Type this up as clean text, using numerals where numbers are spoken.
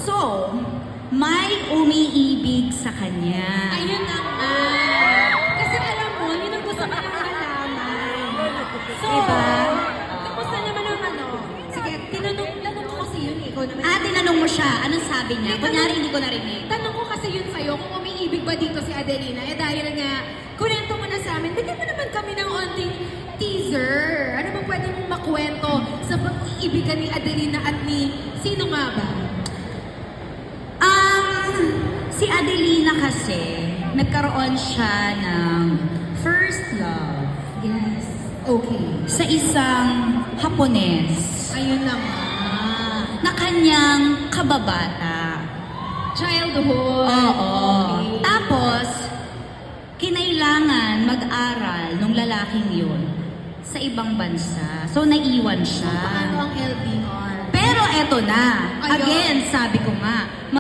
So, may umiibig sa kanya. Ayun na nga. Kasi alam mo, yun ang gusto ko lang malaman. So, Diba? kamusta naman ang ano? Sige, tinanong ko kasi yun, ikaw naman. Tinanong mo siya, anong sabi niya? Kunyari, hindi ko narinig. Tanong ko kasi yun sa'yo, kung umiibig ba dito si Adelina? Eh dahil nga, kunento mo na sa amin, bigyan mo naman kami ng onting teaser. Ano ba pwede mong makwento sa pag-iibigan ni Adelina at ni sino nga ba? Si Adelina kasi, nagkaroon siya ng first love Yes. Okay. sa isang Hapones Ayun na nga. na kanyang kababata. Childhood. Oo. Okay. Tapos, kinailangan mag-aral nung lalaking yun sa ibang bansa. So, naiwan siya. Paano ang LDR? Pero eto na. Ayun. Again, sabi ko nga,